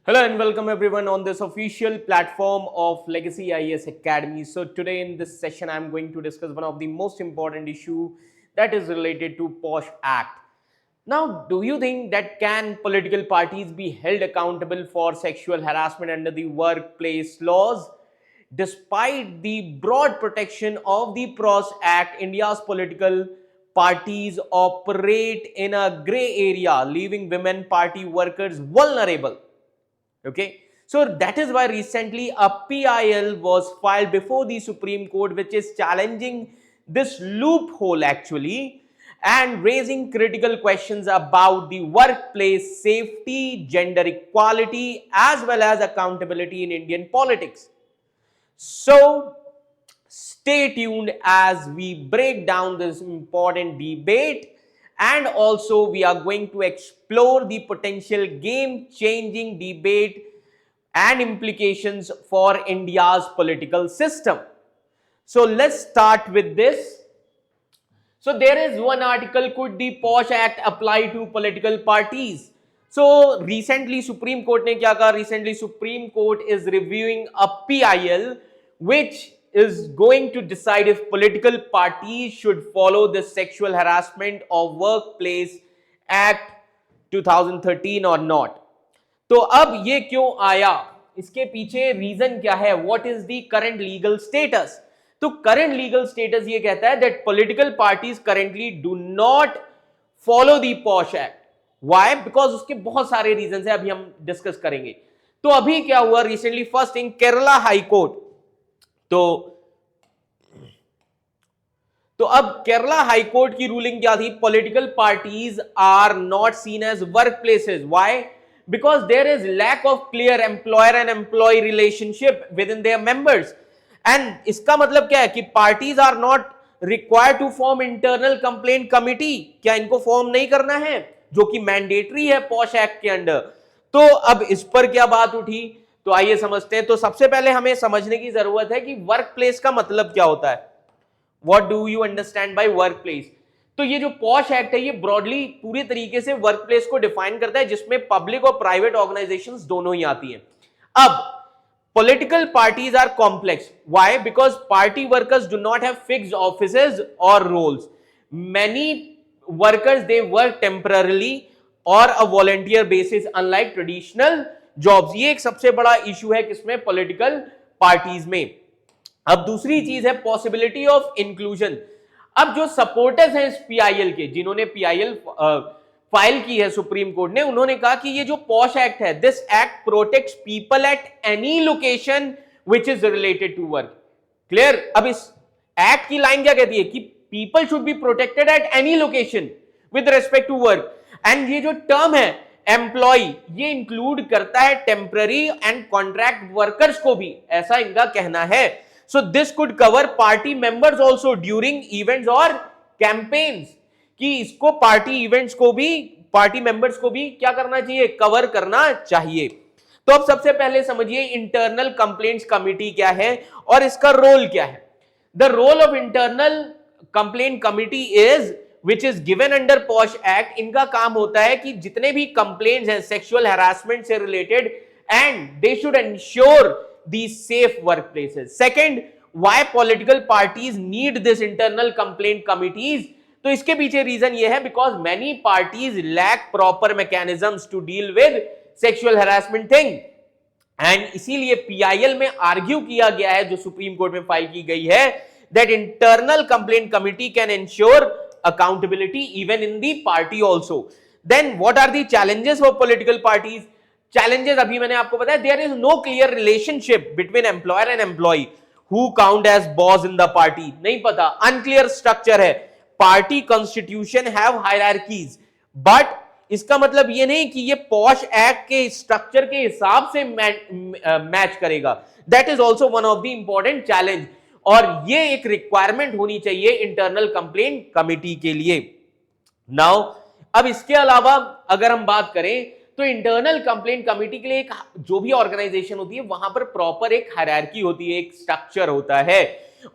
Hello and welcome everyone on this official platform of Legacy IAS Academy. So today in this session I'm going to discuss one of the most important issue that is related to POSH Act. Now, do you think that can political parties be held accountable for sexual harassment under the workplace laws? Despite the broad protection of the POSH Act, India's political parties operate in a gray area, leaving women party workers vulnerable. Okay, so that is why recently a PIL was filed before the Supreme Court, which is challenging this loophole actually and raising critical questions about the workplace safety, gender equality, as well as accountability in Indian politics. So stay tuned as we break down this important debate, and also we are going to explore the potential game-changing debate and implications for India's political system. So let's start with this. So there is one article, could the POSH Act apply to political parties? So recently Supreme Court ने क्या कहा? Recently Supreme Court is reviewing a PIL which is going to decide if political parties should follow the Sexual Harassment of Workplace Act 2013 or not. तो अब ये क्यों आया, इसके पीछे रीजन क्या है, what is the current legal status? तो करंट लीगल स्टेटस ये कहता है that political parties currently do not follow the posh act. Why? Because उसके बहुत सारे रीजन है, अभी हम डिस्कस करेंगे. तो अभी क्या हुआ recently, first in Kerala high court. तो अब केरला हाई कोर्ट की रूलिंग क्या थी? Political parties are not seen as work places. Why? Because there is lack of clear employer and employee relationship within their members. And इसका मतलब क्या है कि parties are not required to form internal complaint committee. क्या इनको form नहीं करना है, जो कि मैंडेटरी है पॉश एक्ट के अंडर? तो अब इस पर क्या बात उठी, तो आइए समझते हैं. तो सबसे पहले हमें समझने की जरूरत है कि वर्क प्लेस का मतलब क्या होता है. What do you understand by workplace? तो ये जो पॉश एक्ट है ये ब्रॉडली पूरी तरीके से वर्क प्लेस को डिफाइन करता है, जिसमें पब्लिक और प्राइवेट ऑर्गेनाइजेशंस दोनों ही आती हैं. अब political parties are complex. Why? Because party workers do not have fixed offices और roles. Many workers they work temporarily और a volunteer basis unlike traditional jobs. ये एक सबसे बड़ा इशू है किसमें? पॉलिटिकल पार्टीज में. अब दूसरी चीज है पॉसिबिलिटी ऑफ इंक्लूजन. अब जो सपोर्टर्स हैं इस पीआईएल के, जिन्होंने पीआईएल फाइल की है सुप्रीम कोर्ट ने, उन्होंने कहा कि ये जो पॉश एक्ट है, this act protects people at any location which is related to work. Clear? अब इस एक्ट की लाइन क्या कहती है कि people should be protected at any location with respect to work. And ये जो टर्म है एम्प्लॉय, ये इंक्लूड करता है टेम्पररी एंड कॉन्ट्रैक्ट वर्कर्स को भी, ऐसा इनका कहना है. So this could cover party members also during events और campaigns, कि इसको पार्टी इवेंट्स को भी, पार्टी मेंबर्स को भी क्या करना चाहिए? कवर करना चाहिए. तो अब सबसे पहले समझिए इंटरनल कंप्लेंट्स कमिटी क्या है और इसका रोल क्या है. The role of internal complaint committee is which is given under POSH act. इनका काम होता है कि जितने भी कंप्लेंट्स हैं सेक्सुअल हैरासमेंट से related, and they should ensure the safe workplaces. Second, why political parties need this internal complaint committees? तो इसके पीछे रीजन ये है because many parties lack proper mechanisms to deal with sexual harassment thing. and इसीलिए PIL में argue किया गया है, जो सुप्रीम कोर्ट में फाइल की गई है, that internal complaint committee can ensure accountability even in the party also. Then what are the challenges for political parties? Challenges अभी मैंने आपको बताया, there is no clear relationship between employer and employee. Who count as boss in the party नहीं पता, unclear structure है. Party constitution have hierarchies, but इसका मतलब ये नहीं कि ये पॉश एक्ट के स्ट्रक्चर के हिसाब से मैच करेगा. That is also one of the important challenge, और ये एक रिक्वायरमेंट होनी चाहिए इंटरनल कंप्लेंट कमिटी के लिए. नाउ अब इसके अलावा अगर हम बात करें तो इंटरनल कंप्लेंट कमिटी के लिए एक जो भी ऑर्गेनाइजेशन होती है वहां पर प्रॉपर एक हायरार्की होती है, एक स्ट्रक्चर होता है.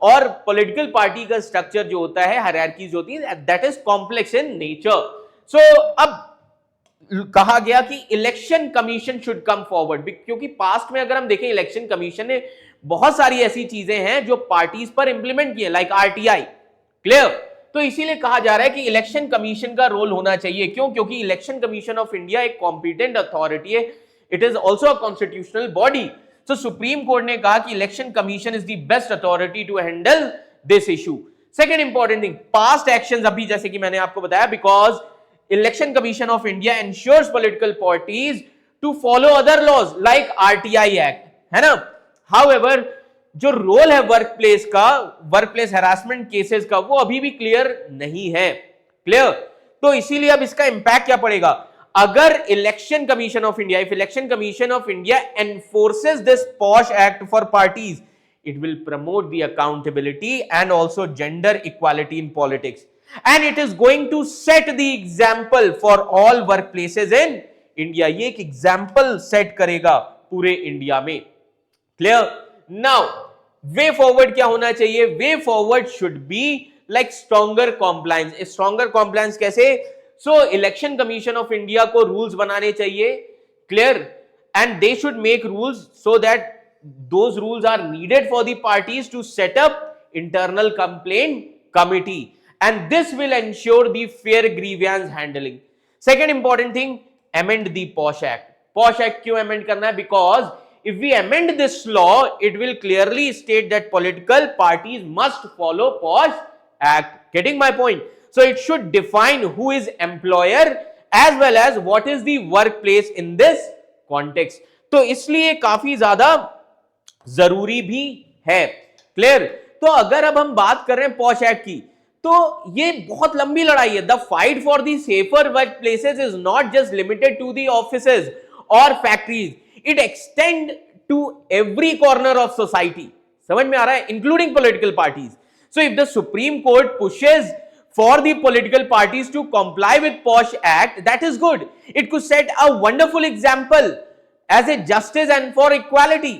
और पॉलिटिकल पार्टी का स्ट्रक्चर जो होता है, हायरार्कीज होती है, that is complex in nature. So अब कहा गया कि election commission should come forward, क्योंकि पास्ट में अगर हम देखें इलेक्शन कमीशन ने बहुत सारी ऐसी चीजें हैं जो पार्टीज पर इंप्लीमेंट की है, लाइक आरटीआई। क्लियर? तो इसीलिए कहा जा रहा है कि इलेक्शन कमीशन का रोल होना चाहिए। क्यों? क्योंकि इलेक्शन कमीशन ऑफ इंडिया एक कॉम्पिटेंट अथॉरिटी है, it is also a constitutional body. तो सुप्रीम कोर्ट ने कहा कि election commission is the best authority to handle this issue. Second important thing, past actions, अभी जैसे कि मैंने आपको बताया, because election commission of India ensures political parties to follow other laws like RTI act, है ना। हाउएवर, जो role है वर्क प्लेस का, वर्क प्लेस हैरासमेंट केसेस का, वो अभी भी क्लियर नहीं है। क्लियर? तो इसीलिए अब इसका इंपैक्ट क्या पड़ेगा? अगर election commission of India, if election commission of India एनफोर्सेस this posh act for parties, it will promote the accountability and also gender equality in politics, and it is going to set the example for all workplaces in India. ये एक example set करेगा पूरे India में। Clear? Now, way forward क्या होना चाहिए? Way forward should be like stronger compliance. Stronger compliance कैसे? So, election commission of India को rules बनाने चाहिए। Clear? And they should make rules so that those rules are needed for the parties to set up internal complaint committee, and this will ensure the fair grievance handling. Second important thing, amend the POSH Act. POSH Act क्यों amend करना है? Because if we amend this law, it will clearly state that political parties must follow POSH Act. Getting my point? So it should define who is employer as well as what is the workplace in this context. तो इसलिए काफी ज्यादा जरूरी भी है। Clear? तो अगर अब हम बात कर रहे हैं पॉश एक्ट की, तो ये बहुत लंबी लड़ाई है। The fight for the safer work places is not just limited to the offices और factories, it extend to every corner of society. समझ में आ रहा है? Including political parties. So if the supreme court pushes for the political parties to comply with POSH Act, that is good. It could set a wonderful example as a justice and for equality.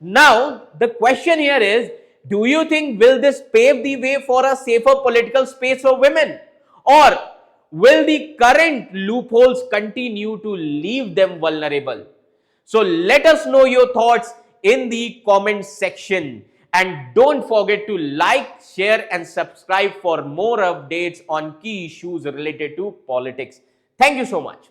Now, the question here is, do you think will this pave the way for a safer political space for women? Or will the current loopholes continue to leave them vulnerable? So let us know your thoughts in the comment section. And don't forget to like, share and subscribe for more updates on key issues related to politics. Thank you so much.